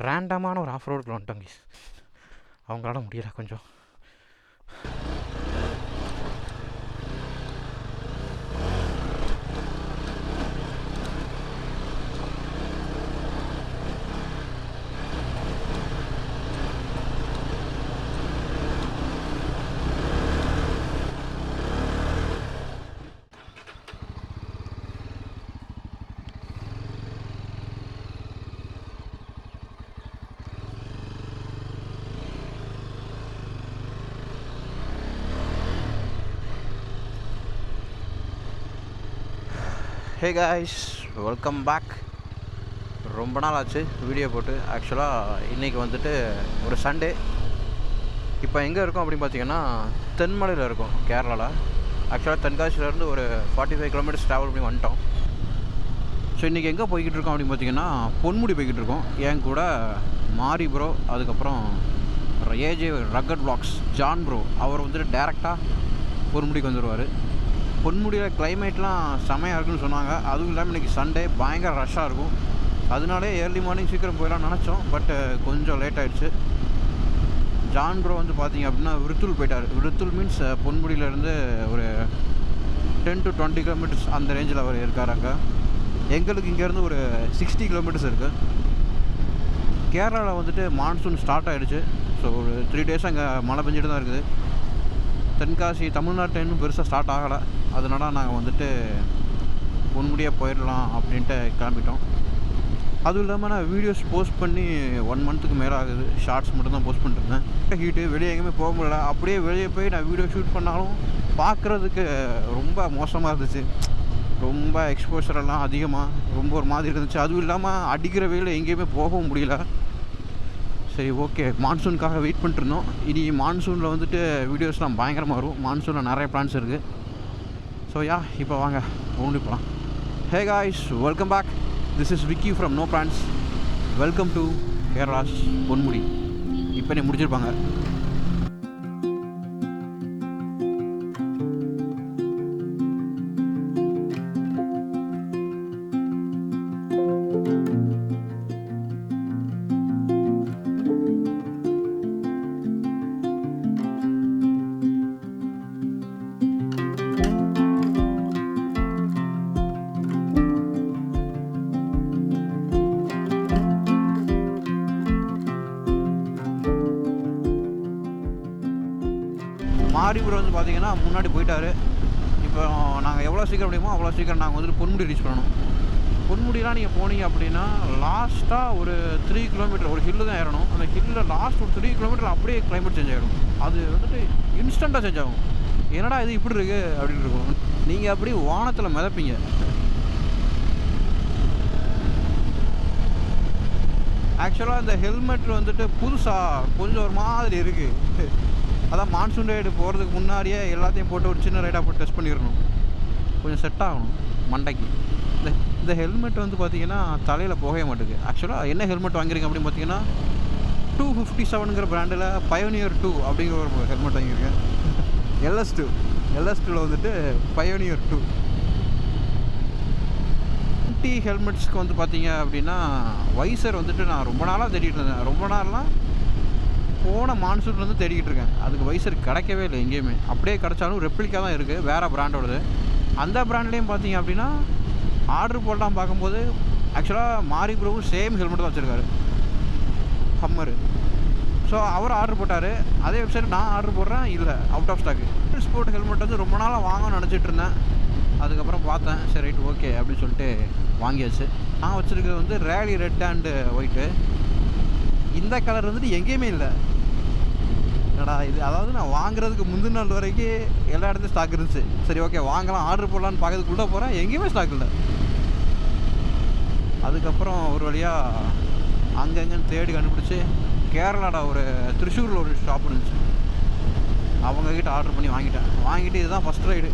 ரேண்டமான ஒரு ஆஃப் ரோடுக்குள்ள வந்துட்டோங்க. அவங்களால முடியல கொஞ்சம். Hey guys, welcome back. ரொம்ப நாள் ஆச்சு வீடியோ போட்டு. ஆக்சுவலாக இன்றைக்கி வந்துட்டு ஒரு சண்டே. இப்போ எங்கே இருக்கோம் அப்படின்னு பார்த்தீங்கன்னா தென்மலையில் இருக்கோம், கேரளாவில். ஆக்சுவலாக தென்காசியிலேருந்து ஒரு 45 கிலோமீட்டர்ஸ் ட்ராவல் பண்ணி வந்துட்டோம். ஸோ இன்றைக்கி எங்கே போய்கிட்டு இருக்கோம் அப்படின்னு பார்த்தீங்கன்னா பொன்முடி போய்கிட்டு இருக்கோம். என் கூட மாரி ப்ரோ, அதுக்கப்புறம் AJ rugged vlogs John bro, அவர் வந்துட்டு டேரெக்டாக பொன்முடிக்கு வந்துடுவார். பொன்முடியில் கிளைமேட்லாம் செமையாக இருக்குன்னு சொன்னாங்க. அதுவும் இல்லாமல் இன்றைக்கி சண்டே பயங்கர ரஷ்ஷாக இருக்கும். அதனாலே ஏர்லி மார்னிங் சீக்கிரம் போயிடலாம்னு நினச்சோம். பட்டு கொஞ்சம் லேட் ஆகிடுச்சு. ஜான் ப்ரோ வந்து பார்த்திங்க அப்படின்னா விருத்தூல் போயிட்டார். விருத்தூல் மீன்ஸ் பொன்முடியிலேருந்து ஒரு 10 to 20 கிலோமீட்டர்ஸ் அந்த ரேஞ்சில் அவர் இருக்கார். அங்கே எங்களுக்கு இங்கேருந்து ஒரு 60 கிலோமீட்டர்ஸ் இருக்குது. கேரளாவில் வந்துட்டு மான்சூன் ஸ்டார்ட் ஆகிடுச்சு. ஸோ ஒரு 3 days அங்கே மழை பெஞ்சிட்டு தான் இருக்குது. தென்காசி தமிழ்நாட்டில் இன்னும் பெருசாக ஸ்டார்ட் ஆகலை. அதனால நாங்கள் வந்துட்டு பொன்முடியாக போயிடலாம் அப்படின்ட்டு கிளம்பிட்டோம். அதுவும் இல்லாமல் நான் வீடியோஸ் போஸ்ட் பண்ணி 1 monthக்கு மேலே ஆகுது. ஷார்ட்ஸ் மட்டும் தான் போஸ்ட் பண்ணிட்டுருந்தேன். ஹீட்டு வெளியே எங்கேயுமே போக முடியல. அப்படியே வெளியே போய் நான் வீடியோ ஷூட் பண்ணாலும் பார்க்குறதுக்கு ரொம்ப மோசமாக இருந்துச்சு. ரொம்ப எக்ஸ்போஷரெல்லாம் அதிகமாக ரொம்ப ஒரு மாதிரி இருந்துச்சு. அதுவும் இல்லாமல் அடிக்கிற வெயில் எங்கேயுமே போகவும் முடியல. சரி, ஓகே, மான்சூனுக்காக வெயிட் பண்ணிட்டுருந்தோம். இனி மான்சூனில் வந்துட்டு வீடியோஸ்லாம் பயங்கரமாக வரும். மான்சூனில் நிறைய பிளான்ஸ் இருக்குது. ஸோ இப்போ வாங்க பொன்முடி போகலாம். Hey guys, welcome back. This is Vicky from no plans. Welcome to Kerala's Ponmudi. இப்போ நீ முடிச்சிருப்பாங்க. மாரி ப்ரோ வந்து பார்த்திங்கன்னா முன்னாடி போயிட்டார். இப்போ நாங்கள் எவ்வளோ சீக்கிரம் முடியுமோ அவ்வளோ சீக்கிரம் நாங்கள் வந்துட்டு பொன்முடி ரீச் பண்ணணும். பொன்முடிலாம் நீங்கள் போனீங்க அப்படின்னா லாஸ்ட்டாக ஒரு 3 கிலோமீட்டர் ஒரு ஹில்லு தான் ஏறணும். அந்த ஹில்லில் லாஸ்ட் ஒரு 3 கிலோமீட்டர் அப்படியே கிளைமேட் சேஞ்ச் ஆகிடும். அது வந்துட்டு இன்ஸ்டண்ட்டாக சேஞ்ச் ஆகும். என்னடா இது இப்படி இருக்குது அப்படின்னு இருக்கும். நீங்கள் அப்படி வானத்தில் மிதப்பீங்க. ஆக்சுவலாக இந்த ஹெல்மெட் வந்துட்டு புதுசாக கொஞ்சம் ஒரு மாதிரி இருக்குது. அதான் மான்சூன் ரைடு போகிறதுக்கு முன்னாடியே எல்லாத்தையும் போட்டு ஒரு சின்ன ரைடாக போட்டு டெஸ்ட் பண்ணிடணும். கொஞ்சம் செட் ஆகணும் மண்டைக்கு. இந்த ஹெல்மெட் வந்து பார்த்திங்கன்னா தலையில் போகவே மாட்டேங்குது. ஆக்சுவலாக என்ன ஹெல்மெட் வாங்கியிருக்கேன் அப்படின்னு பார்த்தீங்கன்னா 257ங்கிற பிராண்டில் பயோனியர் 2 அப்படிங்கிற ஒரு ஹெல்மெட் வாங்கியிருக்கேன். LS2 வந்துட்டு பயோனியர் 2. ஹெல்மெட்ஸ்க்கு வந்து பார்த்தீங்க அப்படின்னா வைசர் வந்துட்டு நான் ரொம்ப நாளாக தேடிட்டு இருந்தேன். ரொம்ப நாள்லாம் போன மான்சூன்லேருந்து தேடிக்கிட்டு இருக்கேன். அதுக்கு வைசர் கிடைக்கவே இல்லை எங்கேயுமே. அப்படியே கிடச்சாலும் ரெப்ளிக்கா தான் இருக்குது, வேறு பிராண்டோடது. அந்த பிராண்ட்லேயும் பார்த்தீங்க அப்படின்னா ஆர்டர் போடலாம் பார்க்கும்போது ஆக்சுவலாக மாரி ப்ரோவும் சேம் ஹெல்மெட் தான் வச்சுருக்காரு, ஹம்மரு. ஸோ அவர் ஆர்டர் போட்டார். அதே வெப்சைட் நான் ஆர்டர் போடுறேன், இல்லை, out of stock. Sport helmet வந்து ரொம்ப நாளாக வாங்கணும்னு நினச்சிட்டு இருந்தேன். அதுக்கப்புறம் பார்த்தேன், சரி ரைட் ஓகே அப்படின்னு சொல்லிட்டு வாங்கியாச்சு. நான் வச்சுருக்கிறது வந்து ரேலி ரெட் அண்டு ஒயிட்டு. இந்த கலர் வந்துட்டு எங்கேயுமே இல்லை. என்னடா இது, அதாவது நான் வாங்குறதுக்கு முந்தின நாள் வரைக்கும் எல்லா இடத்துலையும் ஸ்டாக் இருந்துச்சு. சரி ஓகே வாங்கலாம் ஆர்டர் போடலான்னு பார்க்கறதுக்குள்ளே போகிறேன், எங்கேயுமே ஸ்டாக் இல்லை. அதுக்கப்புறம் ஒரு வழியாக அங்கங்கன்னு தேடி கண்டுபிடிச்சி கேரளாவில் ஒரு திருச்சூரில் ஒரு ஷாப் இருந்துச்சு, அவங்கக்கிட்ட ஆர்டர் பண்ணி வாங்கிட்டு இதுதான் ஃபஸ்ட் ரைடு.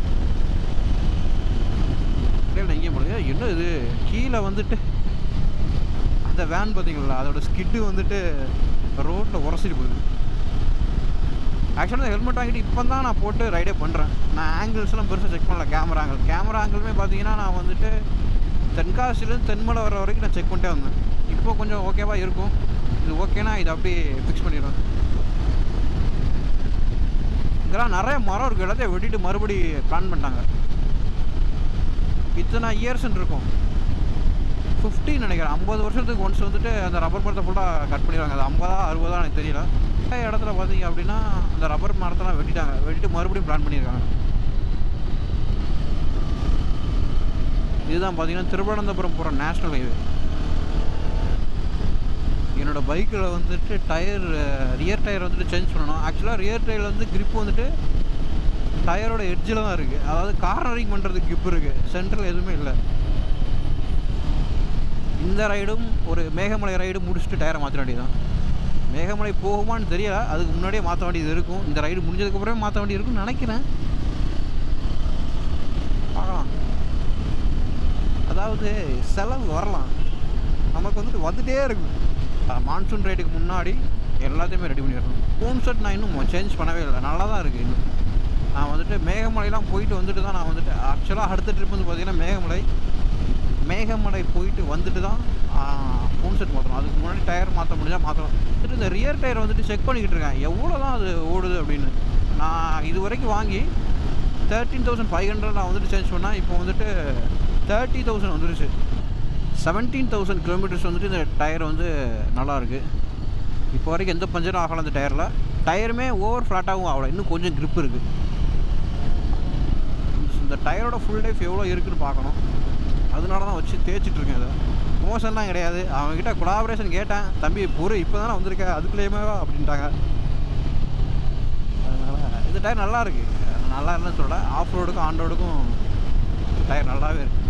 எங்கேயும் போடுங்க. என்ன இது கீழே வந்துட்டு அந்த வேன் பார்த்தீங்களா, அதோட ஸ்கிட்டு வந்துட்டு ரோட்டில் உரசிட்டு போகுது. ஆக்சுவலாக ஹெல்மெட் வாங்கிட்டு இப்போ தான் நான் போட்டு ரைடே பண்ணுறேன். நான் ஆங்கிள்ஸ்லாம் பெருசாக செக் பண்ணல. கேமரா ஆங்கிளுமே பார்த்தீங்கன்னா நான் வந்துட்டு தென்காசிலேருந்து தென்மலை வர வரைக்கும் நான் செக் பண்ணிட்டே வந்தேன். இப்போ கொஞ்சம் ஓகேவா இருக்கும். இது ஓகேனா இது அப்படியே ஃபிக்ஸ் பண்ணிடுவேன். இதெல்லாம் நிறைய மரம் இருக்குது, எல்லாத்தையும் வெட்டிட்டு மறுபடி பிளான் பண்ணிட்டாங்க. இத்தனை இயர்ஸ்ன்னு இருக்கும், 50 நினைக்கிறேன், 50 வருஷத்துக்கு ஒன்ஸ் வந்துட்டு அந்த ரப்பர் மரத்தை ஃபுல்லாக கட் பண்ணிடுவாங்க. அது 50 60 எனக்கு தெரியல. நிறைய இடத்துல பார்த்தீங்க அப்படின்னா அந்த ரப்பர் மரத்தெல்லாம் வெட்டிட்டு மறுபடியும் பிளான் பண்ணியிருக்காங்க. இதுதான் பார்த்தீங்கன்னா திருவனந்தபுரம் போகிற நேஷ்னல் ஹைவே. என்னோடய பைக்கில் வந்துட்டு ரியர் டயர் வந்துட்டு சேஞ்ச் பண்ணணும். ஆக்சுவலாக ரியர் டயரில் வந்து கிரிப் வந்துட்டு டயரோட எட்ஜில் தான் இருக்குது. அதாவது கார்னரிங் பண்ணுறதுக்கு கிரிப் இருக்குது, சென்ட்ரல் எதுவுமே இல்லை. இந்த ரைடும் ஒரு மேகமலை ரைடு முடிச்சுட்டு டயரை மாற்ற வேண்டியதுதான். மேகமலை போகுமான்னு தெரியல, அதுக்கு முன்னாடியே மாற்ற வேண்டியது இருக்கும். இந்த ரைடு முடிஞ்சதுக்கப்புறமே மாற்ற வேண்டியது இருக்குன்னு நினைக்கிறேன், பார்க்கலாம். அதாவது செலவு வரலாம், நமக்கு வந்துட்டே இருக்கும். மான்சூன் ரைடுக்கு முன்னாடி எல்லாத்தையுமே ரெடி பண்ணிடணும். ஹோம் செட் நான் இன்னும் சேஞ்ச் பண்ணவே இல்லை, நல்லா தான் இருக்குது இன்னும். நான் வந்துட்டு மேகமலைலாம் போயிட்டு வந்துட்டு தான் நான் வந்துட்டு ஆக்சுவலாக அடுத்த ட்ரிப் வந்து பார்த்திங்கன்னா மேகமலை போயிட்டு வந்துட்டு தான் ஹோம் செட் மாற்றணும். அதுக்கு முன்னாடி டயர் மாற்ற முடிஞ்சால் மாற்றணும். இந்த ரியர் டயர் வந்துட்டு செக் பண்ணிக்கிட்டு இருக்கேன், எவ்வளோ தான் அது ஓடுது அப்படின்னு. நான் இது வரைக்கும் வாங்கி 13,500 நான் வந்துட்டு சேஞ்ச் பண்ணேன். இப்போ வந்துட்டு 30,000 வந்துருச்சு. 17,000 கிலோமீட்டர்ஸ் வந்துட்டு இந்த டயர் வந்து நல்லாயிருக்கு. இப்போ வரைக்கும் எந்த பஞ்சரும் ஆகலை அந்த டயரில். டயருமே ஓவர் ஃப்ளாட்டாகவும் ஆகலை, இன்னும் கொஞ்சம் க்ரிப் இருக்குது. இந்த டயரோட ஃபுல் லைஃப் எவ்வளோ இருக்குதுன்னு பார்க்கணும். அதனால தான் வச்சு தேய்ச்சிட்ருக்கேன். அதை மோசம்லாம் கிடையாது. அவங்ககிட்ட கொலாபரேஷன் கேட்டேன், தம்பி இப்போ தானே வந்திருக்கேன் அதுக்குள்ளேயுமே அப்படின்ட்டாங்க. அதனால் இந்த டயர் நல்லா இருக்குது, நல்லா இல்லைன்னு சொல்ல. ஆஃப் ரோடுக்கும் ஆன் ரோடுக்கும் டயர் நல்லாவே இருக்குது.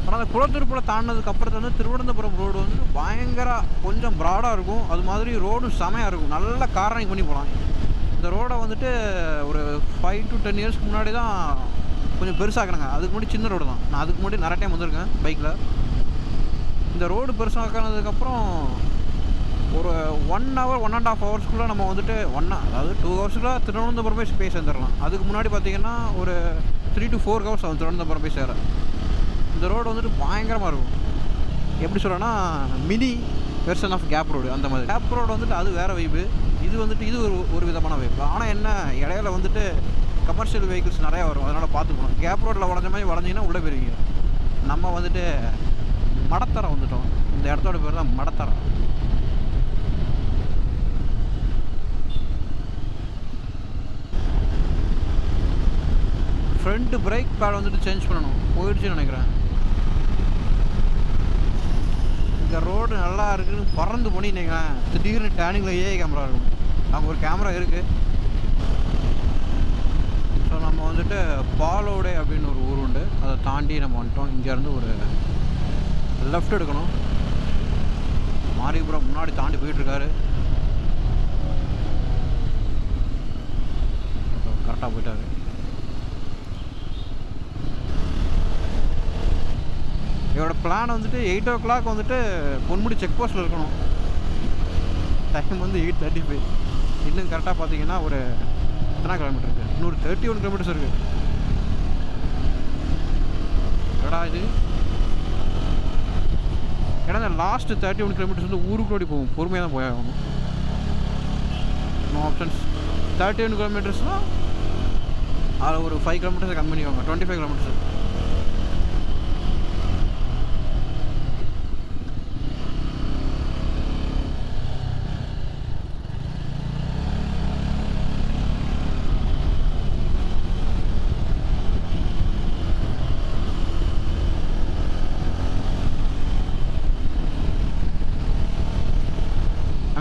ஆனால் அந்த குளத்தூர்புல தாண்டினதுக்கு அப்புறத்து வந்து திருவனந்தபுரம் ரோடு வந்து பயங்கர கொஞ்சம் ப்ராடாக இருக்கும். அது மாதிரி ரோடும் செமையாக இருக்கும், நல்லா கார்னரிங் பண்ணி போகலாம். இந்த ரோடை வந்துட்டு ஒரு 5 to 10 இயர்ஸ்க்கு முன்னாடி தான் கொஞ்சம் பெருசாக்குறாங்க. அதுக்கு முன்னாடி சின்ன ரோடு தான். நான் அதுக்கு முன்னாடி நிறைய டைம் வந்திருக்கேன் பைக்கில். இந்த ரோடு பெருசாக்கினதுக்கப்புறம் ஒரு 1 hour 1.5 hours நம்ம வந்துட்டு அதாவது 2 hours திருவனந்தபுரம் போய் சேர்ந்துடலாம். அதுக்கு முன்னாடி பார்த்திங்கன்னா ஒரு 3 to 4 hours ஆகும் திருவனந்தபுரம் போய் சேர. இந்த ரோடு வந்துட்டு பயங்கரமாக இருக்கும். எப்படி சொல்கிறேன்னா mini version of gap road அந்த மாதிரி. கேப் ரோடு வந்துட்டு அது வேறு வைப்பு, இது வந்துட்டு இது ஒரு விதமான வைப்பு. ஆனால் என்ன, இடையில வந்துட்டு கமர்ஷியல் வெஹிக்கிள்ஸ் நிறையா வரும், அதனால் பார்த்துக்கணும். கேப் ரோட்டில் வளைஞ்ச மாதிரி வளைஞ்சிங்கன்னா உள்ளே போயிருவீங்க. நம்ம வந்துட்டு மடத்தரை வந்துட்டோம். இந்த இடத்தோட பேர் தான் மடத்தரை. ஃப்ரண்ட் பிரேக் பேட் வந்துட்டு சேஞ்ச் பண்ணணும், போயிடுச்சுன்னு நினைக்கிறேன். இந்த ரோடு நல்லா இருக்குன்னு பறந்து போனீங்கன்னா திடீர்னு டேர்னிங்கில் ஏஐ கேமரா இருக்கும். அங்கே ஒரு கேமரா இருக்குது. ஸோ நம்ம வந்துட்டு பாலோடை அப்படின்னு ஒரு ஊர் உண்டு, அதை தாண்டி நம்ம வந்துட்டோம். இங்கேருந்து ஒரு லெஃப்ட் எடுக்கணும். மாரிபுரம் முன்னாடி தாண்டி போயிட்டுருக்காரு. கரெக்டாக போயிட்டாரு. என்னோட பிளான் வந்துட்டு 8 o'clock வந்துட்டு பொன்முடி செக் போஸ்ட்டில் இருக்கணும். டைம் வந்து 8:35. இன்னும் கரெக்டாக பார்த்தீங்கன்னா ஒரு எத்தனை கிலோமீட்டர் இருக்குது, இன்னொரு 31 kilometers இருக்குது. எடா இது ஏன்னா இந்த லாஸ்ட் 31 kilometers வந்து ஊருக்குள்ளோடி போகும், பொறுமையாக தான் போயாகணும். No options. 31 kilometersனால் அதில் ஒரு 5 kilometers கம்மி பண்ணிவாங்க, 25 kilometers.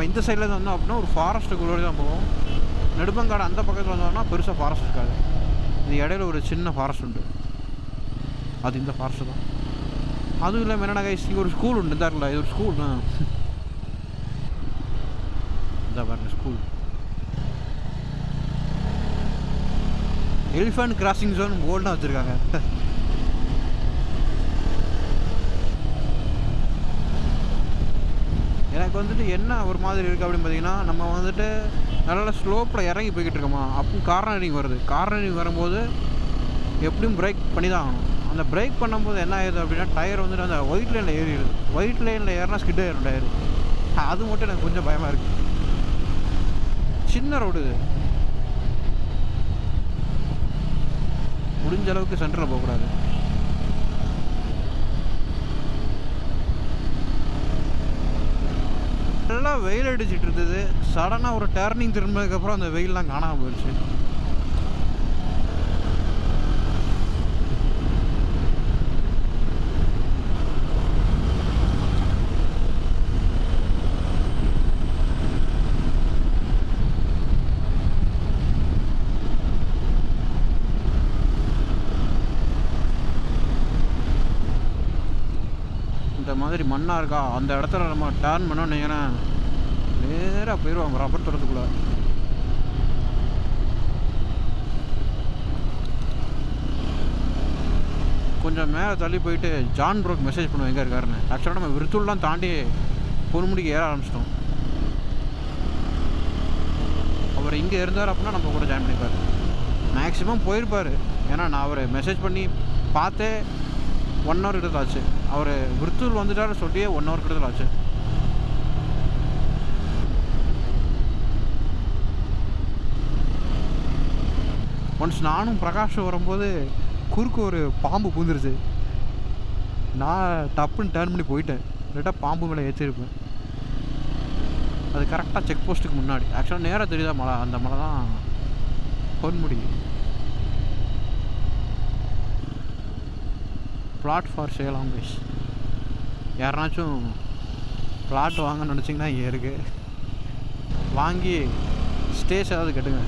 இந்த சைடில் வந்தோம் அப்படின்னா ஒரு ஃபாரஸ்ட்டுக்குள்ளே தான் போவோம். நெடுமங்காடு அந்த பக்கத்தில் வந்தோம்னா பெருசாக ஃபாரஸ்ட் இருக்காது. இது இடையில ஒரு சின்ன ஃபாரஸ்ட் உண்டு, அது இந்த ஃபாரஸ்ட்டு தான். அதுவும் இல்லாமல் என்னென்ன கைஸ், இங்கே ஒரு ஸ்கூல் உண்டு. இந்த இது ஒரு ஸ்கூல் தான், இந்த பாருங்க school. Elephant crossing zone board தான் வச்சுருக்காங்க. எனக்கு வந்துட்டு என்ன ஒரு மாதிரி இருக்குது அப்படின்னு பார்த்தீங்கன்னா, நம்ம வந்துட்டு நல்லா ஸ்லோப்பில் இறங்கி போய்கிட்டு இருக்கோமா, அப்போ கார்னரிங் வருது. கார்னரிங் வரும்போது எப்படியும் பிரேக் பண்ணி தான் ஆகணும். அந்த பிரேக் பண்ணும்போது என்ன ஆயிடுது அப்படின்னா டயர் வந்துட்டு அந்த ஒயிட் லைனில் ஏறிடுது. ஒயிட் லைனில் ஏறினா ஸ்கிட் ஆயிரும் டயர். அது மட்டும் எனக்கு கொஞ்சம் பயமாக இருக்குது. சின்ன ரோடு இது, முடிஞ்ச அளவுக்கு சென்டரில் போகக்கூடாது. நல்லா வெயில் அடிச்சிட்டு இருந்தது. சடனாக ஒரு டர்னிங் திரும்பினதுக்கப்புறம் அந்த வெயிலெலாம் காணாமல் போயிடுச்சு. இந்த மாதிரி மண்ணாக இருக்கா, அந்த இடத்துல நம்ம டர்ன் பண்ணோன்னு நினைக்கிறேன் நேராக போயிடுவாங்க ரப்பர் தோட்டத்துக்குள்ளே. கொஞ்சம் மேலே தள்ளி போயிட்டு ஜான் ப்ரோக்கு மெசேஜ் பண்ணுவோம் எங்கே இருக்காருன்னு. ஆக்சுவலாக நம்ம விருத்தூர்லாம் தாண்டி பொன்முடிக்கு ஏற ஆரம்பிச்சிட்டோம். அவர் இங்கே இருந்தார் அப்படின்னா நம்ம கூட ஜாயின் பண்ணிப்பார். மேக்ஸிமம் போயிருப்பார். ஏன்னா நான் அவர் மெசேஜ் பண்ணி பார்த்தே 1 hour கிட்ட ஆச்சு. அவர் விருத்தூர் வந்துட்டார் சொல்லியே 1 hour கிட்ட ஆச்சு. ஒன்ஸ் நானும் பிரகாஷும் வரும்போது குறுக்கு ஒரு பாம்பு பூந்துருச்சு. நான் டப்புன்னு டர்ன் பண்ணி போயிட்டேன். இல்லாட்டா பாம்பு மேலே ஏற்றிருப்பேன். அது கரெக்டாக செக் போஸ்ட்டுக்கு முன்னாடி. ஆக்சுவலாக நேராக தெரியுதா மலை, அந்த மலை தான் பொன்முடி. பிளாட் ஃபார் சேல் ஆம்பேஸ். யாருனாச்சும் பிளாட் வாங்கன்னு நினச்சிங்கன்னா இங்கே இருக்குது. வாங்கி ஸ்டேஸ் ஏதாவது கட்டுங்க.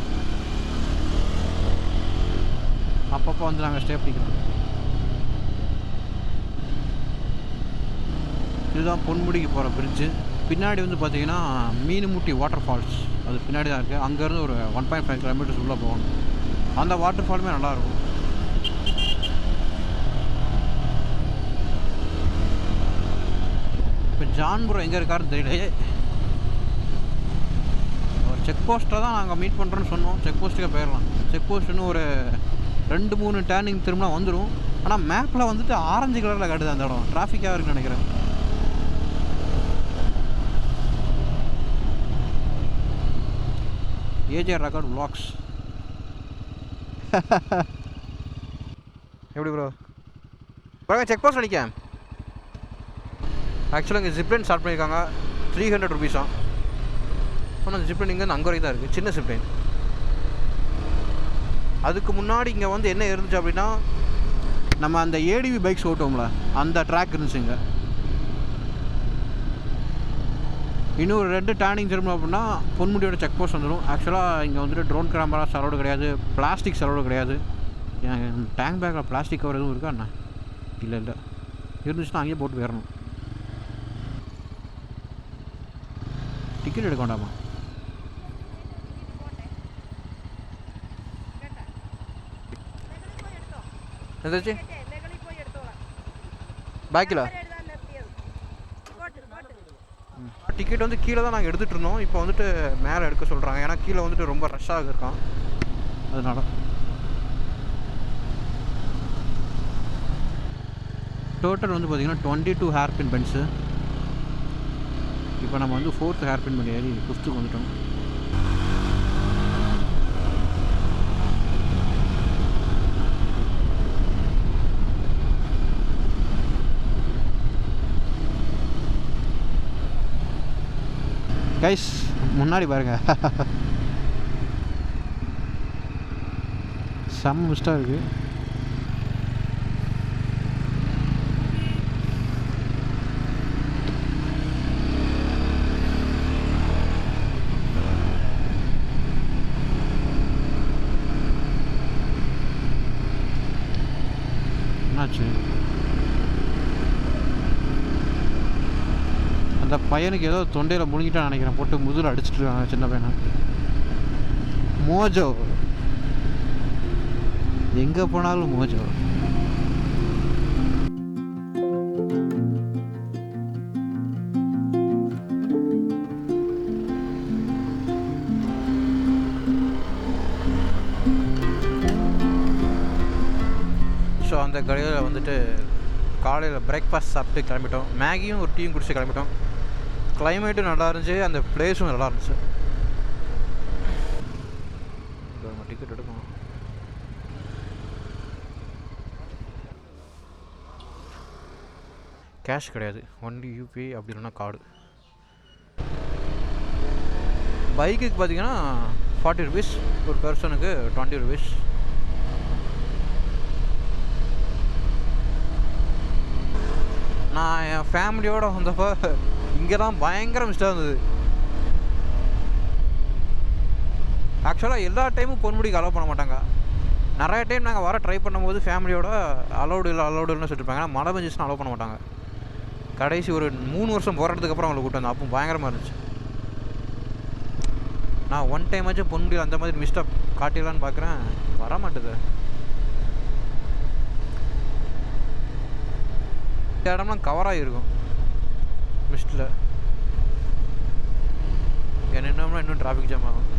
அப்பப்போ வந்து நாங்கள் ஸ்டே பண்ணிக்கிறோம். இதுதான் பொன்முடிக்கு போகிற பிரிட்ஜு. பின்னாடி வந்து பார்த்தீங்கன்னா மீனுமுட்டி வாட்டர் ஃபால்ஸ், அது பின்னாடி தான் இருக்குது. அங்கேருந்து ஒரு 1.5 kilometers உள்ளே போகணும். அந்த வாட்டர் ஃபாலுமே நல்லாயிருக்கும். இப்போ ஜான் ப்ரோ எங்கே இருக்காருன்னு தெரியல. ஒரு செக் போஸ்ட்டில் தான் நாங்கள் மீட் பண்ணுறோன்னு சொன்னோம். செக் போஸ்ட்டுக்கே போயிடலாம். செக் போஸ்ட்டுன்னு ஒரு 2-3 டேர்னிங் திரும்பினா வந்துடும். ஆனால் மேப்பில் வந்துட்டு ஆரஞ்சு கலரில் காட்டுது அந்த இடம். டிராஃபிக்காக இருக்குன்னு நினைக்கிறேன். AGR record vlogs. எப்படி ப்ரோ பாருங்க, செக் போஸ்ட் அடிக்க. ஆக்சுவலாக இங்கே ஜிப்லைன் ஸ்டார்ட் பண்ணியிருக்காங்க. 300 rupees. ஆனால் அந்த ஜிப்லைன் இங்கே அங்கே வரைக்கும் தான் இருக்குது, சின்ன ஜிப்லைன். அதுக்கு முன்னாடி இங்கே வந்து என்ன இருந்துச்சு அப்படின்னா, நம்ம அந்த ஏடிவி பைக்ஸ் ஓட்டுவோம்ல அந்த ட்ராக் இருந்துச்சுங்க. இன்னும் ஒரு 2 டேர்னிங் திரும்பணும் அப்படின்னா பொன்முடியோட செக் போஸ்ட் வந்துடும். ஆக்சுவலாக இங்கே வந்துட்டு ட்ரோன் கேமரா அலோடு கிடையாது, பிளாஸ்டிக்ஸ் அலோடு கிடையாது. என் டேங்க் பேக்கில் பிளாஸ்டிக் கவர் எதுவும் இருக்கா என்ன? இல்லை இருந்துச்சுன்னா அங்கேயே போட்டு போயிடணும். டிக்கெட் எடுக்க வேண்டாமா? எதாச்சு பேக்கில் டிக்கெட் வந்து கீழே தான் நாங்கள் எடுத்துகிட்டு இருந்தோம். இப்போ வந்துட்டு மேலே எடுக்க சொல்கிறாங்க. ஏன்னா கீழே வந்துட்டு ரொம்ப ரஷ்ஷாக இருக்கான். அதனால் டோட்டல் வந்து பார்த்திங்கன்னா 22 ஹேர்பின் பென்ஸு. இப்போ நம்ம வந்து 4th ஹேர்பின் பண்ணி ஏறி 5th வந்துட்டோம். கைஸ் முன்னாடி பாருங்க, செம்ம மிஸ்டாக இருக்குது. என்னாச்சு? அந்த பையனுக்கு ஏதோ தொண்டையில் முழுங்கிட்டான்னு நினைக்கிறேன். போட்டு முதுகில் அடிச்சுட்டு இருக்காங்க சின்ன பையனை. மோஜோ, எங்கே போனாலும் மோஜோ. ஸோ அந்த கடையில் வந்துட்டு காலையில் பிரேக்ஃபாஸ்ட் சாப்பிட்டு கிளம்பிட்டோம். மேகியும் ஒரு டீயும் குடிச்சு கிளம்பிட்டோம். கிளைமேட்டும் நல்லா இருந்துச்சு, அந்த பிளேஸும் நல்லா இருந்துச்சு. டிக்கெட் எடுக்கணும். கேஷ் கிடையாது, ஒன்லி யூபிஐ அப்படி இல்லைன்னா கார்டு. பைக்குக்கு பார்த்தீங்கன்னா 40 rupees, ஒரு பர்சனுக்கு 20 rupees. நான் என் ஃபேமிலியோடு வந்தப்போ இங்கே தான் பயங்கர மிஸ்டாக இருந்தது. ஆக்சுவலாக எல்லா டைமும் பொன்முடிக்கு அலோவ் பண்ண மாட்டாங்க. நிறைய டைம் நாங்கள் வர ட்ரை பண்ணும்போது ஃபேமிலியோட அலௌடு இல்லைன்னு சொல்லியிருப்பாங்க. ஆனால் மழை பெஞ்சிச்சுன்னா அலோவ் பண்ண மாட்டாங்க. கடைசி ஒரு 3 வருஷம் போராட்டத்துக்கப்புறம் அவங்களை கூப்பிட்டு வந்தேன். அப்போ பயங்கரமாக இருந்துச்சு. நான் ஒன் டைம் ஆச்சும் பொன்முடியில் அந்த மாதிரி மிஸ்டாக காட்டிடலான்னு பார்க்குறேன், வர மாட்டுது. இந்த இடம்லாம் கவராக இருக்கும் மிஸ்டில். என்னென்னா இன்னும் டிராஃபிக் ஜாம் ஆகும்.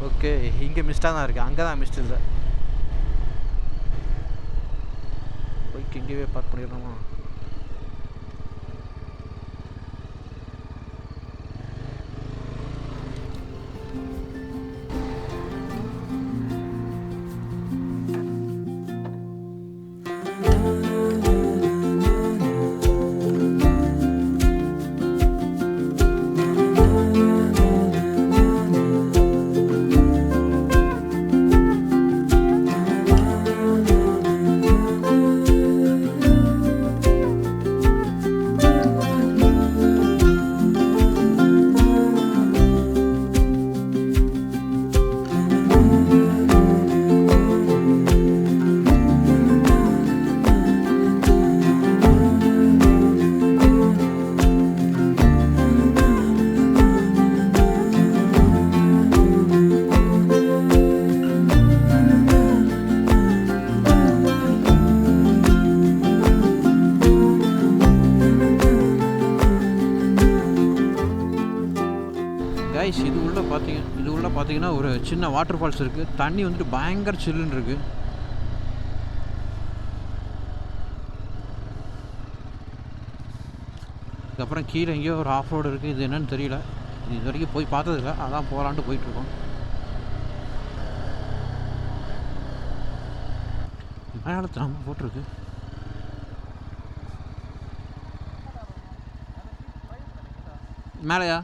ஓகே, இங்கே மிஸ்டாக தான் இருக்குது, அங்கே தான் மிஸ்ட் இல்லை. பைக் இங்கேயே பார்க் பண்ணிடலாமா? இது உள்ள பார்த்தீங்கன்னா ஒரு சின்ன வாட்டர் ஃபால்ஸ் இருக்குது. தண்ணி வந்துட்டு பயங்கர சில்லுன்னு இருக்குது. அதுக்கப்புறம் கீழே எங்கேயோ ஒரு ஆஃப் ரோடு இருக்குது. இது என்னன்னு தெரியல, இது வரைக்கும் போய் பார்த்ததில்ல, அதான் போகலான்ட்டு போயிட்டுருக்கோம். மலையாளத்தில் நம்ம போட்டிருக்கு. மேலையா?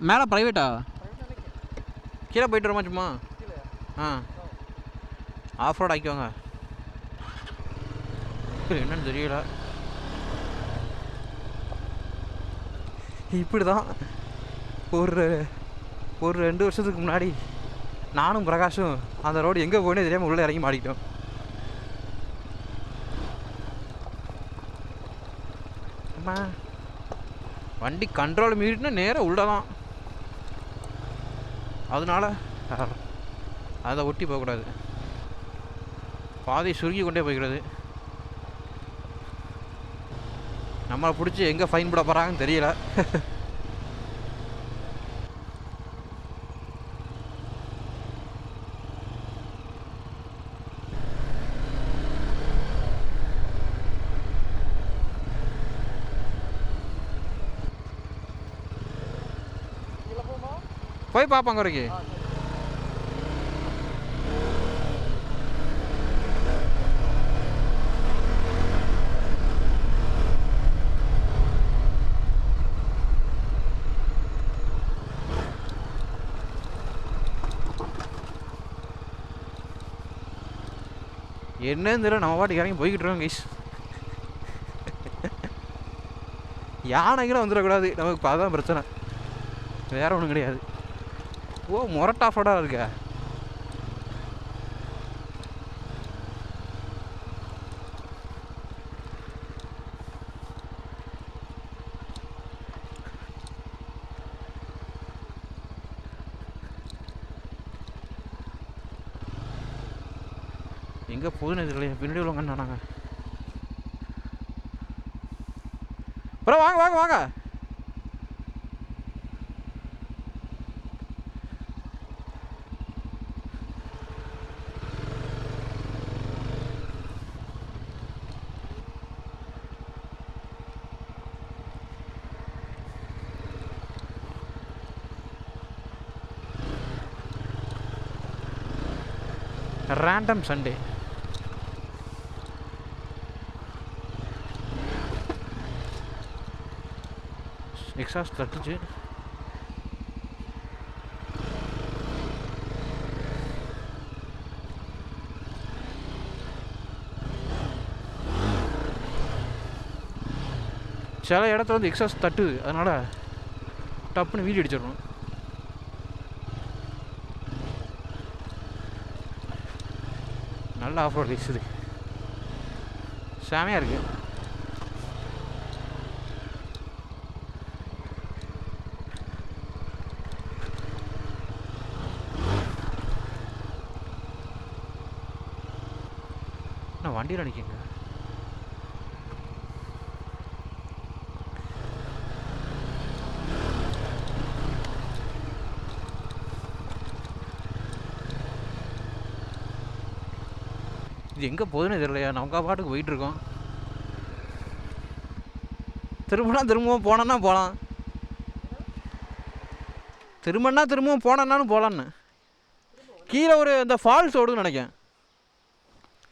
மேலே ப்ரைவேட்டா? கீழே போயிட்டு வரமா சும்மா? ஆஃப் ரோட் ஆக்கிவாங்க. என்னன்னு தெரியல. இப்படி தான் ஒரு 2 வருஷத்துக்கு முன்னாடி நானும் பிரகாஷும் அந்த ரோடு எங்கே போயினே தெரியாமல் உள்ளே இறங்கி மாட்டிக்கிட்டோம். வண்டி கண்ட்ரோல் மீறிட்டுனா நேராக உள்ள தான். அதனால அதை ஒட்டி போகக்கூடாது, பாதை சுருங்கி கொண்டே போய்கிறது. நம்மளை பிடிச்சி எங்கே ஃபைன் போட போகிறாங்கன்னு தெரியல. போய் பார்ப்பாங்க வரைக்கும். என்னன்னு தெரியல, நம்ம பாட்டுக்கு இறங்கி போய்கிட்டு இருக்கோம் கைஸ். யானைகளும் வந்துடக்கூடாது நமக்கு, இப்போ அதான் பிரச்சனை, வேற ஒன்றும் கிடையாது. ஓ, மொரட்டா ஃபோட்டா இருக்க. எங்கே போதுன்னு தெரியலையே, பின்னாடி உள்ளவங்கன்னு நாங்கள். அப்புறம் வாங்க வாங்க வாங்க. Random Sunday. எக்ஸாஸ்ட் தட்டுச்சு. சில இடத்துல வந்து எக்ஸாஸ்ட் தட்டுது, அதனால் டப்புன்னு வீடியோ அடிச்சிடணும். நல்ல ஆஃப் ரோட் வீசுது, செமையாக இருக்குது. நான் வண்டியில் நிற்கிங்க. இது எங்கே போகுதுன்னு தெரியலையா? நமக்கா பாட்டுக்கு போயிட்டுருக்கோம். திரும்பவும் போனோன்னா போகலாம், திரும்பவும் போனோன்னாலும் போகலான்னு. கீழே ஒரு இந்த ஃபால்ஸ் ஓடுன்னு நினைக்கிறேன்.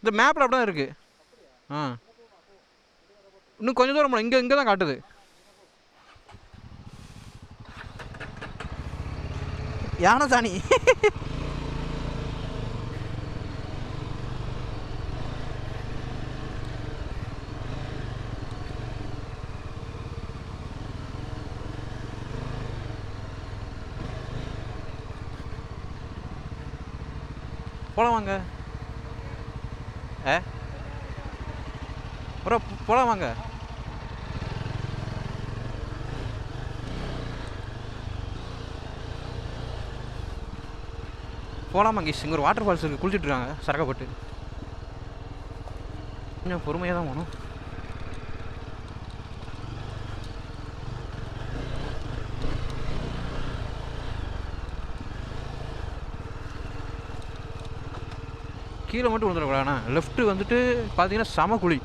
இந்த மேப்பில் அப்படி தான் இருக்குது. இன்னும் கொஞ்சம் தூரம் போகணும். இங்கே தான் காட்டுது. யானை சாணி. போகலாம் வாங்க. ப்ரோ போகலாம் வாங்க. போகலாமாங்க. இங்கே ஒரு வாட்டர் ஃபால்ஸ் இருக்குது, குளிச்சுட்ருக்காங்க சரக்கப்பட்டு. கொஞ்சம் பொறுமையாக தான் போகணும். கீழே மட்டும் விழுந்துடக்கூடாதுண்ணா. லெஃப்ட்டு வந்துட்டு பார்த்தீங்கன்னா செம குழி.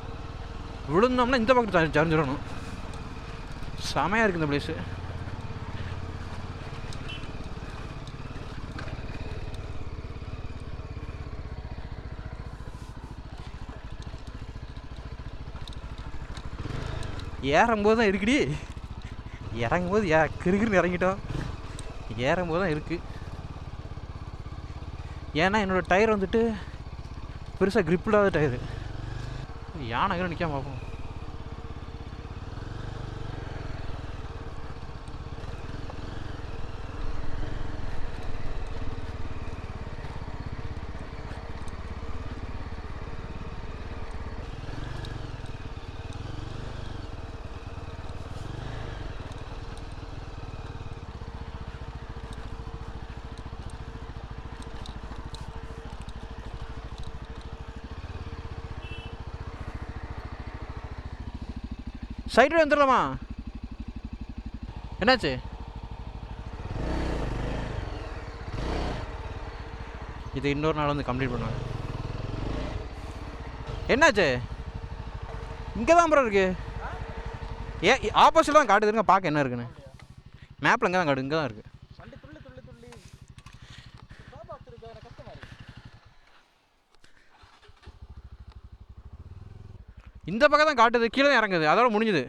விழுந்தோம்னா இந்த பக்கம் சரிஞ்சிடணும். செமையாக இருக்குது இந்த பிளேஸு. ஏறும்போது தான் இருக்குடி, இறங்கும்போது கிறுகிறுன்னு இறங்கிட்டோம். ஏறும்போது தான் இருக்குது. ஏன்னா என்னோடய டயர் வந்துட்டு பெருசாக க்ரிப் இல்லாத டயரு. யானைகளும் நிற்காம பார்ப்போம். சைடு வந்துடலாமா? என்னாச்சு? இது இன்னொரு நாள் வந்து கம்ப்ளீட் பண்ணுவேன். என்னாச்சு? இங்கே தான் ப்ரோ இருக்கு. ஆப்போசிட்டில் தான் காட்டுதுங்க. பார்க்க என்ன இருக்குன்னு மேப்பில் இங்கே தான் காட்டு. இங்கே தான் இருக்குது. இந்த பக்கம் தான் காட்டுது, கீழே தான் இறங்குது. அதோட முடிஞ்சுது.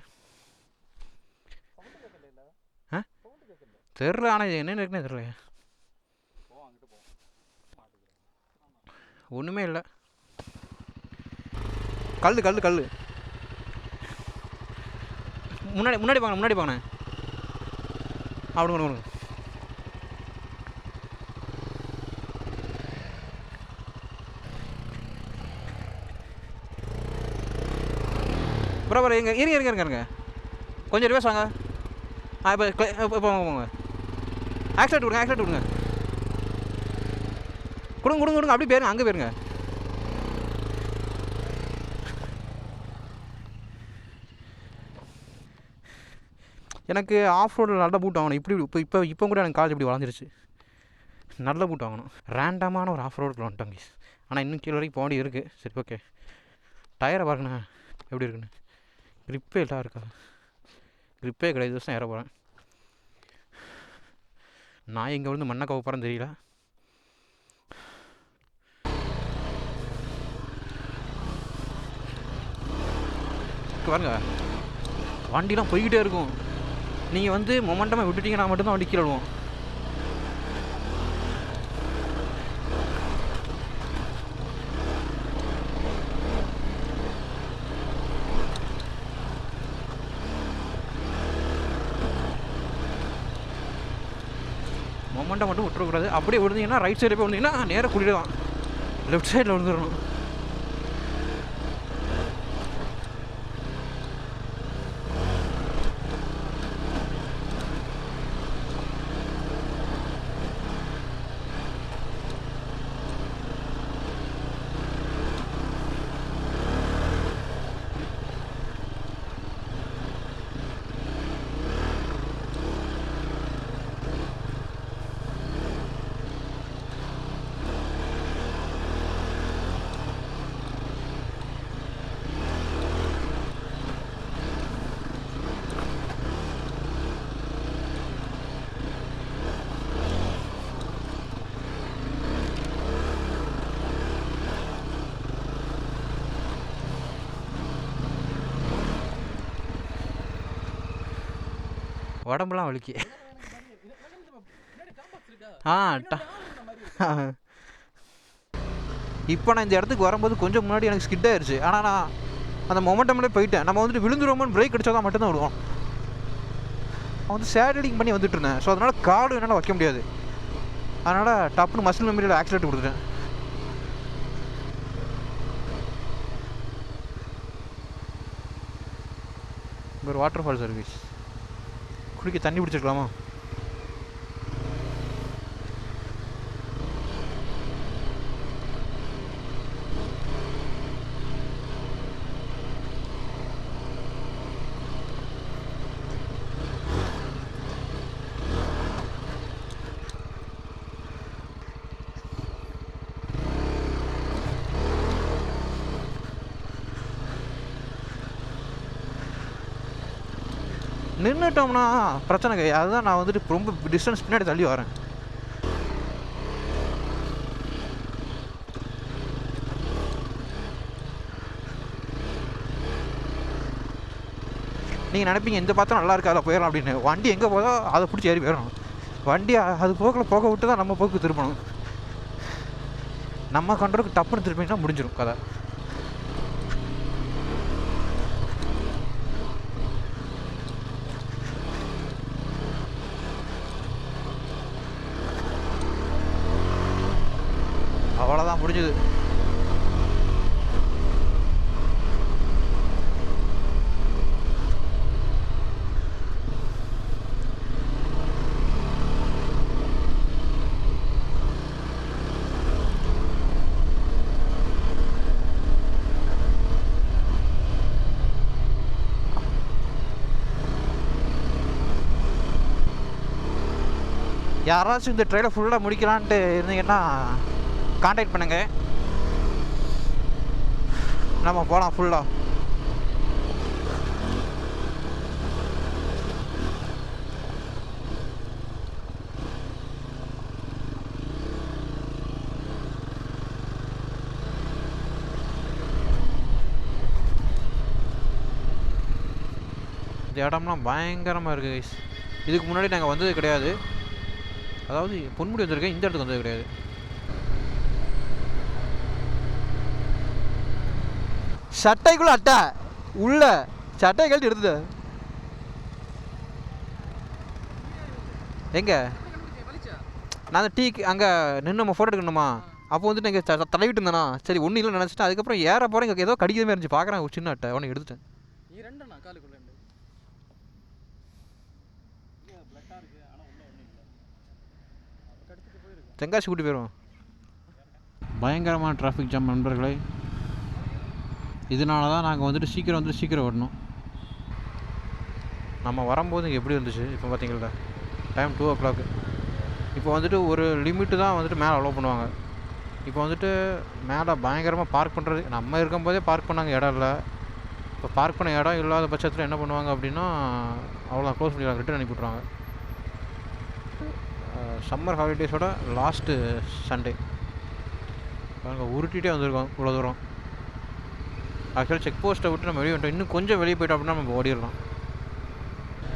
தெரில, ஆனால் என்ன இருக்குன்னே தெரில. ஒன்றுமே இல்லை. கல் கல் கல். முன்னாடி பாங்கண்ணே. அப்படி ஒன்று ப்ரோ இங்கே இருங்க. கொஞ்சம் ரிவர்ஸ் வாங்க. இப்போ போங்க. ஆக்சிடென்ட் கொடுங்க. கொடுங்க. அப்படி போயிருங்க, அங்கே போயிருங்க. எனக்கு ஆஃப் ரோடில் நல்ல பூட் வாங்கணும். இப்போ கூட எனக்கு காலேஜ் இப்படி வளர்ந்துருச்சு. நல்ல பூட் வாங்கணும். ரேண்டமான ஒரு ஆஃப் ரோடுக்கு வந்துட்டோங்க. ஆனால் இன்னும் கீழே வரைக்கும் போக வேண்டியது இருக்குது. சரி ஓகே. டயரை பாருங்கண்ணா எப்படி இருக்குன்னு. க்ரிப்பே எல்லாம் இருக்கா? க்ரிப்பே கிடையாது. வருஷம் ஏற போகிறேன். நான் இங்கே வந்து மண்ணை கவ போகிறேன்னு தெரியல. பாருங்க, வண்டிலாம் போய்கிட்டே இருக்கும். நீங்கள் வந்து மொமெண்டமாக விட்டுட்டீங்கன்னா மட்டும்தான் வண்டி கீழே விடுவோம். மொமெண்ட்டை மட்டும் விட்டுறக்கூடாது. அப்படியே விழுந்தீங்கன்னா ரைட் சைடில் போய் விழுந்தீங்கன்னா நேராக குடிக்கலாம், லெஃப்ட் சைடில் விழுந்துடணும். உடம்புலாம் வலிக்கு. இப்போ நான் இந்த இடத்துக்கு வரும்போது கொஞ்சம் முன்னாடி எனக்கு ஸ்கிட் ஆயிடுச்சு. ஆனால் நான் அந்த மொமெண்டம்லேயே போயிட்டேன். நம்ம வந்துட்டு விழுந்துருவோம்னு பிரேக் அடித்தா தான் மட்டும்தான் விடுவோம். நான் வந்து சேடலிங் பண்ணி வந்துட்டு இருந்தேன். ஸோ அதனால் கார்டு என்னால் வைக்க முடியாது. அதனால் டப்புன்னு மசில் மெமரியில் ஆக்சிலேட் கொடுத்துட்டேன். ஒரு வாட்டர் ஃபால் சர்வீஸ். குடிக்க தண்ணி பிடிச்சிருக்கலாமா? நின்றுட்டோம்னா பிரச்சனை கிடையாது. அதுதான் நான் வந்துட்டு ரொம்ப டிஸ்டன்ஸ் பின்னாடி தள்ளி வரேன். நீங்கள் நினைப்பீங்க இந்த பார்த்தா நல்லா இருக்கா, அதில் போயிடலாம் அப்படின்னு. வண்டி எங்கே போதோ அதை பிடிச்சி ஏறி போயிடணும். வண்டி அது போக்கில் போக விட்டு தான் நம்ம போக்கு திருப்பணும். நம்ம கண்ட்ரோலுக்கு டப்புன்னு திருப்பிங்கன்னா முடிஞ்சிடும் கதை. அவ்வளோதான், முடிஞ்சுது. யாராச்சும் இந்த ட்ரெயிலை ஃபுல்லாக முடிக்கலான்ட்டு இருந்தீங்கன்னா கான்டாக்ட் பண்ணுங்க, நம்ம போகலாம் ஃபுல்லாக. இந்த இடம்லாம் பயங்கரமாக இருக்குது கைஸ். இதுக்கு முன்னாடி நாங்கள் வந்தது கிடையாது. அதாவது பொன்முடி வந்திருக்கேன், இந்த இடத்துக்கு வந்தது கிடையாது. சட்டைக்குள்ள அட்டை உள்ள சட்டை கழட்டி எடுத்துட்ட எங்க? நான் அந்த டீக்கு அங்கே நின்று நம்ம ஃபோட்டோ எடுக்கணுமா? அப்போ வந்துட்டு இங்கே தடவிட்டு இருந்தேனா, சரி ஒன்றும் இல்லை நினச்சிட்டேன். அதுக்கப்புறம் ஏற போகிறேன், இங்கே ஏதோ கடிக்கிற மாதிரி இருந்துச்சு. பார்க்குறேன் ஒரு சின்ன அட்டை, அவனை எடுத்துட்டேன். தெங்காசி கூட்டி போயிடுவோம். பயங்கரமான டிராஃபிக் ஜாம் நண்பர்களே. இதனால தான் நாங்கள் வந்துட்டு சீக்கிரம் வரணும். நம்ம வரும்போது இங்கே எப்படி இருந்துச்சு இப்போ பார்த்தீங்களா? Time 2 o'clock. இப்போ வந்துட்டு ஒரு லிமிட்டு தான் வந்துட்டு மேலே அலோவ் பண்ணுவாங்க. இப்போ வந்துட்டு மேலே பயங்கரமாக பார்க் பண்ணுறது, நம்ம இருக்கும்போதே பார்க் பண்ணாங்க இடம் இல்லை. இப்போ பார்க் பண்ண இடம் இல்லாத பட்சத்தில் என்ன பண்ணுவாங்க அப்படின்னா அவ்வளோ க்ளோஸ் பண்ணிடுவாங்க, ரிட்டர்ன் அனுப்பிவிட்ருவாங்க. சம்மர் ஹாலிடேஸோட லாஸ்ட்டு சண்டே பாருங்கள், உருட்டிகிட்டே வந்திருக்கோம் இவ்வளோ தூரம். ஆக்சுவலாக செக் போஸ்ட்டை விட்டு நம்ம வெளியே வந்துட்டோம். இன்னும் கொஞ்சம் வெளியே போய்ட்டோம் அப்படின்னா நம்ம ஓடிடலாம்.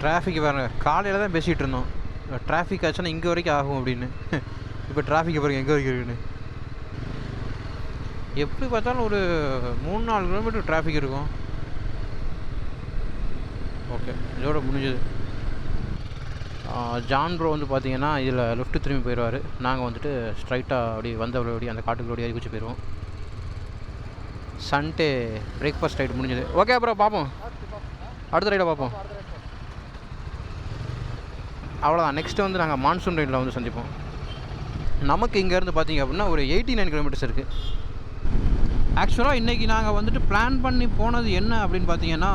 டிராஃபிக் வேறு காலையில் தான் பேசிகிட்டு இருந்தோம், டிராஃபிக் ஆச்சுன்னா இங்கே வரைக்கும் ஆகும் அப்படின்னு. இப்போ டிராஃபிக்கை பாருங்கள் எங்கே வரைக்கும் இருக்குன்னு. எப்படி பார்த்தாலும் ஒரு 3-4 கிலோமீட்டர் டிராஃபிக் இருக்கும். ஓகே, இதோட முடிஞ்சது. ஜான் ப்ரோ வந்து பார்த்தீங்கன்னா இதில் லெஃப்ட்டு திரும்பி போயிடுவார். நாங்கள் வந்துட்டு ஸ்ட்ரைட்டாக அப்படி வந்தவளோடி அந்த காட்டுக்குள்ளோடி அறிவிச்சு போயிடுவோம். சண்டே பிரேக்ஃபாஸ்ட் ரைடு முடிஞ்சது. ஓகே அப்புறம் பார்ப்போம், அடுத்த ரைடை பார்ப்போம். அவ்வளோதான். நெக்ஸ்ட்டு வந்து நாங்கள் மான்சூன் ரைடில் வந்து சந்திப்போம். நமக்கு இங்கேருந்து பார்த்தீங்க அப்படின்னா ஒரு 89 கிலோமீட்டர்ஸ் இருக்குது. ஆக்சுவலாக இன்றைக்கி நாங்கள் வந்துட்டு பிளான் பண்ணி போனது என்ன அப்படின்னு பார்த்தீங்கன்னா,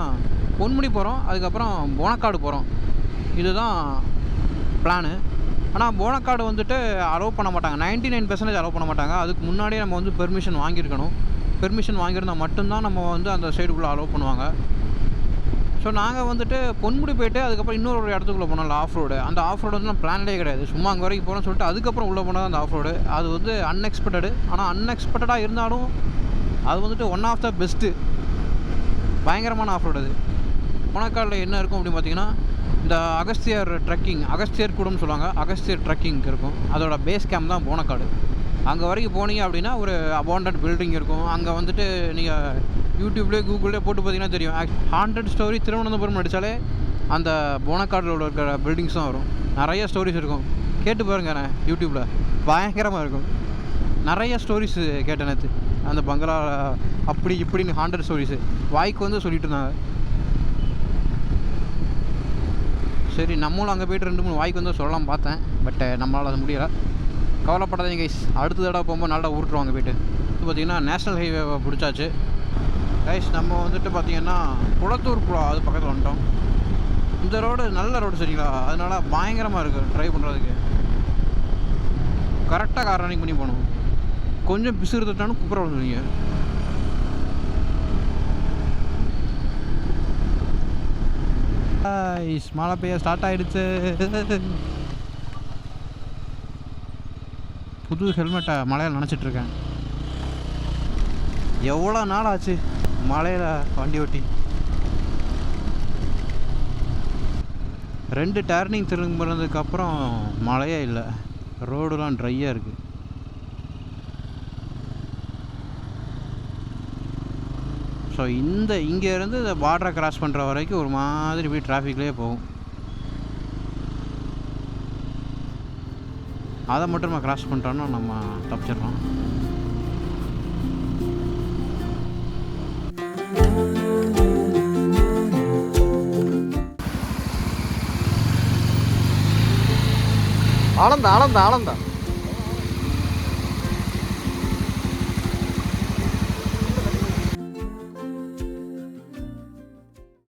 பொன்முடி போகிறோம், அதுக்கப்புறம் போனக்காடு போகிறோம். இதுதான் பிளானு. ஆனால் போனக்காடு வந்துட்டு அலோவ் பண்ண மாட்டாங்க, 99% அலோவ் பண்ண மாட்டாங்க. அதுக்கு முன்னாடியே நம்ம வந்து பெர்மிஷன் வாங்கியிருக்கணும். பெர்மிஷன் வாங்கியிருந்தால் மட்டும்தான் நம்ம வந்து அந்த சைடுக்குள்ளே அலோவ் பண்ணுவாங்க. ஸோ நாங்கள் வந்துட்டு பொன்முடி போய்ட்டு அதுக்கப்புறம் இன்னொரு இடத்துக்குள்ளே போனோம்ல ஆஃப் ரோடு. அந்த ஆஃப் ரோடு வந்து நம்ம பிளான்லேயே கிடையாது, சும்மா அங்கே வரைக்கும் போகிறோம்னு சொல்லிட்டு அதுக்கப்புறம் உள்ளே போனால் அந்த ஆஃப் ரோடு. அது வந்து அன்எக்ஸ்பெக்டடு. ஆனால் அன்எக்ஸ்பெக்டடாக இருந்தாலும் அது வந்துட்டு ஒன் ஆஃப் த பெஸ்ட்டு, பயங்கரமான ஆஃப் ரோடு. அது போனக்காடில் என்ன இருக்கும் அப்படின்னு பார்த்தீங்கன்னா, இந்த அகஸ்தியர் ட்ரெக்கிங், அகஸ்தியர் கூடம்னு சொல்லுவாங்க, அகஸ்தியர் ட்ரெக்கிங் இருக்கும். அதோட பேஸ் கேம்ப் தான் போனக்காடு. அங்கே வரைக்கும் போனீங்க அப்படின்னா ஒரு அபாண்டட் பில்டிங் இருக்கும். அங்கே வந்துட்டு நீங்கள் யூடியூப்லேயே கூகுள்லேயே போட்டு பார்த்தீங்கன்னா தெரியும். ஹாண்டட் ஸ்டோரி திருவனந்தபுரம் அடித்தாலே அந்த போனக்காடில் இருக்கிற பில்டிங்ஸ் தான் வரும். நிறைய ஸ்டோரிஸ் இருக்கும், கேட்டு பாருங்க. நான் யூடியூப்பில் பயங்கரமாக இருக்கும். நிறைய ஸ்டோரிஸ் கேட்டேன் நேற்று, அந்த பங்களா அப்படி இப்படின்னு ஹாண்டட் ஸ்டோரிஸு வாய்க்கு வந்து சொல்லிட்டு இருந்தாங்க. சரி, நம்மளும் அங்கே போய்ட்டு 2-3 வாய்க்கு வந்து சொல்லலாம் பார்த்தேன், பட் நம்மளால் அது முடியலை. கவலைப்படாதீங்க கைஸ், அடுத்த தடவை போகும்போது நல்லா உருட்டுருவாங்க போய்ட்டு. இது பார்த்திங்கன்னா நேஷ்னல் ஹைவேவை பிடிச்சாச்சு கைஸ். நம்ம வந்துட்டு பார்த்திங்கன்னா குளத்தூர் குளம் அது பக்கத்தில் வந்துட்டோம். இந்த ரோடு நல்ல ரோடு சரிங்களா, அதனால பயங்கரமாக இருக்குது ட்ரைவ் பண்ணுறதுக்கு. கரெக்டாக கார் ரன்னிங் பண்ணி போகணும். கொஞ்சம் பிசு எடுத்துட்டாலும் குப்புற விழுந்துருவீங்க. மழை பெய்ய ஸ்டார்ட் ஆகிடுச்சு. புது ஹெல்மெட்டை மழையில் நினச்சிட்ருக்கேன். எவ்வளோ நாள் ஆச்சு மழையில் வண்டி ஓட்டி. 2 டர்னிங் திரும்பினதுக்கப்புறம் மழையே இல்லை, ரோடுலாம் ட்ரையாக இருக்குது. ஸோ இங்கேருந்து இந்த பார்டரை கிராஸ் பண்ணுற வரைக்கும் ஒரு மாதிரி போய் டிராஃபிக்லேயே போகும். அதை மட்டும் நம்ம கிராஸ் பண்ணிட்டோன்னா நம்ம தப்பிச்சிடலாம். ஆனந்தா ஆனந்தா ஆனந்தா